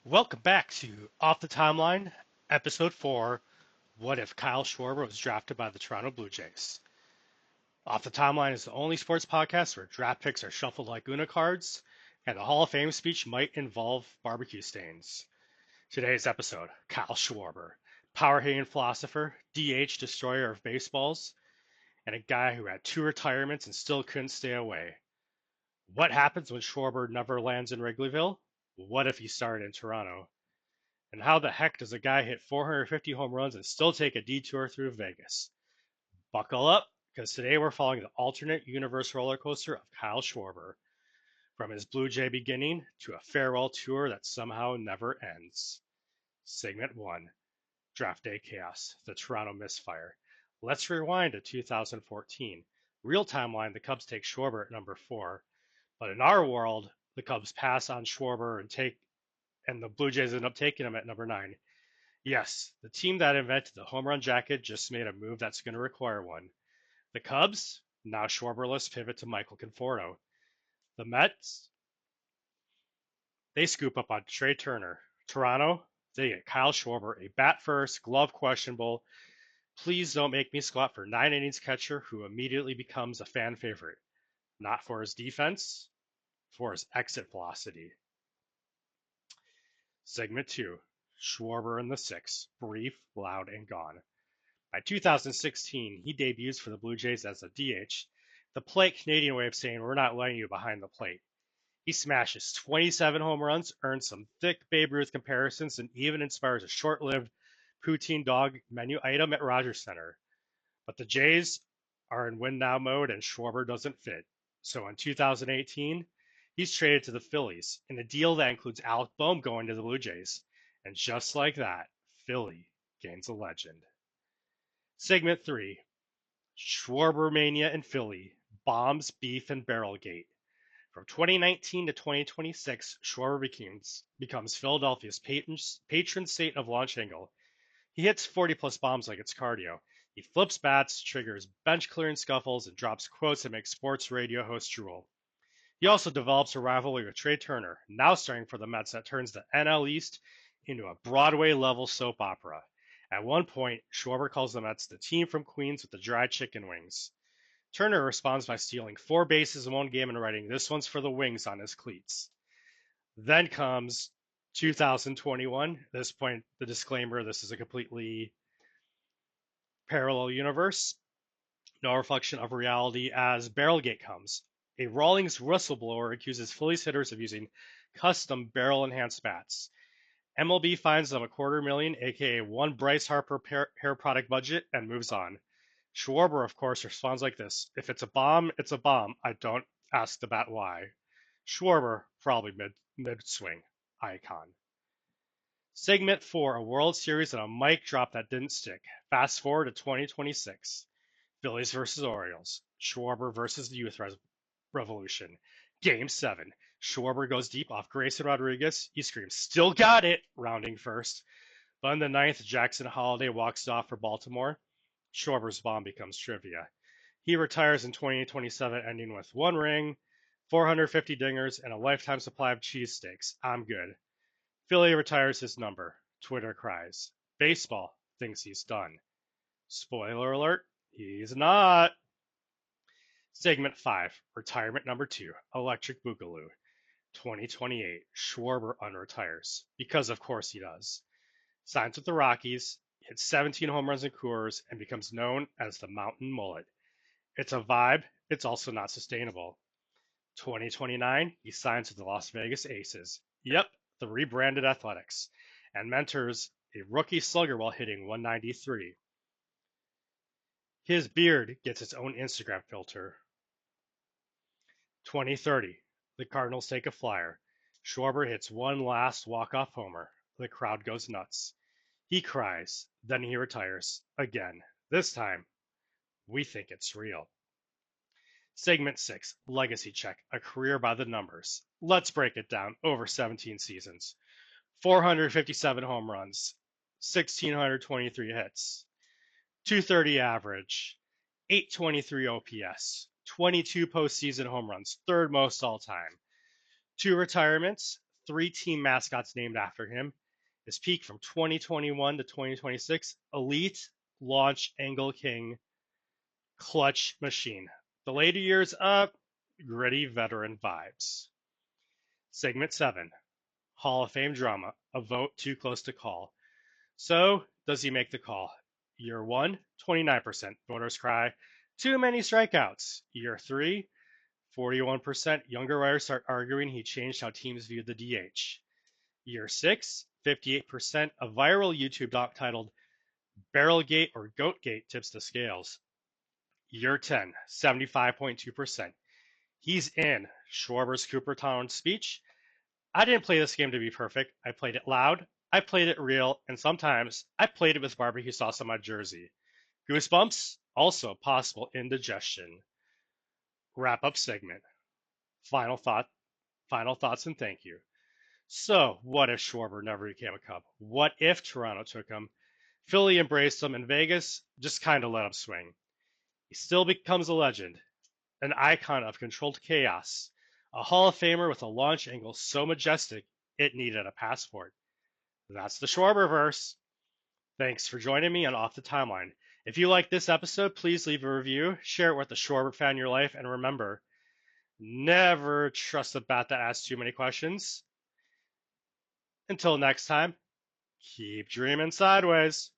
Welcome back to Off the Timeline, Episode 4. What if Kyle Schwarber was drafted by the Toronto Blue Jays? Off the Timeline is the only sports podcast where draft picks are shuffled like Uno cards, and the Hall of Fame speech might involve barbecue stains. Today's episode, Kyle Schwarber, power hitting philosopher, DH destroyer of baseballs, and a guy who had two retirements and still couldn't stay away. What happens when Schwarber never lands in Wrigleyville? What if he started in Toronto? And how the heck does a guy hit 450 home runs and still take a detour through Vegas? Buckle up, because today we're following the alternate universe roller coaster of Kyle Schwarber, from his Blue Jay beginning to a farewell tour that somehow never ends. Segment 1, Draft Day Chaos, the Toronto Misfire. Let's rewind to 2014. Real timeline, the Cubs take Schwarber at number 4, but in our world, the Cubs pass on Schwarber and the Blue Jays end up taking him at number 9. Yes, the team that invented the home run jacket just made a move that's going to require one. The Cubs, now Schwarberless, pivot to Michael Conforto. The Mets, they scoop up on Trey Turner. Toronto, they get Kyle Schwarber, a bat first, glove questionable. Please don't make me squat for 9 innings catcher who immediately becomes a fan favorite. Not for his defense, for his exit velocity. Segment 2, Schwarber in the 6, brief, loud, and gone. By 2016, he debuts for the Blue Jays as a DH, the polite Canadian way of saying we're not letting you behind the plate. He smashes 27 home runs, earns some thick Babe Ruth comparisons, and even inspires a short-lived poutine dog menu item at Rogers Center. But the Jays are in win now mode and Schwarber doesn't fit. So in 2018, he's traded to the Phillies in a deal that includes Alec Bohm going to the Blue Jays. And just like that, Philly gains a legend. Segment 3, Schwarber Mania in Philly, Bombs, Beef, and Barrelgate. From 2019 to 2026, Schwarber becomes Philadelphia's patron saint of launch angle. He hits 40-plus bombs like it's cardio. He flips bats, triggers bench-clearing scuffles, and drops quotes that make sports radio hosts drool. He also develops a rivalry with Trey Turner, now starring for the Mets, that turns the NL East into a Broadway-level soap opera. At one point, Schwarber calls the Mets the team from Queens with the dry chicken wings. Turner responds by stealing 4 bases in one game and writing, "This one's for the wings," on his cleats. Then comes 2021. At this point, the disclaimer, this is a completely parallel universe. No reflection of reality as Barrelgate comes. A Rawlings whistleblower accuses Phillies hitters of using custom barrel-enhanced bats. MLB finds them $250,000, aka one Bryce Harper hair product budget, and moves on. Schwarber, of course, responds like this: "If it's a bomb, it's a bomb. I don't ask the bat why." Schwarber, probably mid-swing. Icon. Segment 4, a World Series and a mic drop that didn't stick. Fast forward to 2026. Phillies versus Orioles. Schwarber versus the Youth Revolution. Game 7. Schwarber goes deep off Grayson Rodriguez. He screams, "Still got it!" rounding first. But in the 9th, Jackson Holliday walks off for Baltimore. Schwarber's bomb becomes trivia. He retires in 2027, ending with 1 ring, 450 dingers, and a lifetime supply of cheesesteaks. I'm good. Philly retires his number. Twitter cries. Baseball thinks he's done. Spoiler alert, he's not. Segment 5, retirement number 2, Electric Boogaloo. 2028, Schwarber unretires. Because of course he does. Signs with the Rockies, hits 17 home runs in Coors, and becomes known as the Mountain Mullet. It's a vibe, it's also not sustainable. 2029, he signs with the Las Vegas Aces. Yep, the rebranded Athletics. And mentors a rookie slugger while hitting 193. His beard gets its own Instagram filter. 2030, the Cardinals take a flyer. Schwarber hits one last walk-off homer. The crowd goes nuts. He cries, then he retires. Again. This time, we think it's real. Segment 6, Legacy Check, a career by the numbers. Let's break it down over 17 seasons. 457 home runs, 1,623 hits, 230 average, 823 OPS, 22 postseason home runs, third most all time. 2 retirements, 3 team mascots named after him. His peak from 2021 to 2026, elite launch angle king, clutch machine. The later years up, gritty veteran vibes. Segment 7, Hall of Fame drama, a vote too close to call. So, does he make the call? Year 1, 29%. Voters cry, too many strikeouts. Year 3, 41%. Younger writers start arguing he changed how teams viewed the DH. Year 6, 58%. A viral YouTube doc titled Barrelgate or Goatgate tips the scales. Year 10, 75.2%. He's in. Schwarber's Cooperstown speech. I didn't play this game to be perfect. I played it loud, I played it real, and sometimes I played it with barbecue sauce on my jersey. Goosebumps, also possible indigestion. Wrap up segment. Final thoughts and thank you. So, what if Schwarber never became a Cub? What if Toronto took him? Philly embraced him, and Vegas just kind of let him swing. He still becomes a legend, an icon of controlled chaos, a Hall of Famer with a launch angle so majestic it needed a passport. That's the Schwarberverse. Thanks for joining me on Off the Timeline. If you like this episode, please leave a review, share it with a Schwarber fan in your life, and remember, never trust a bat that asks too many questions. Until next time, keep dreaming sideways.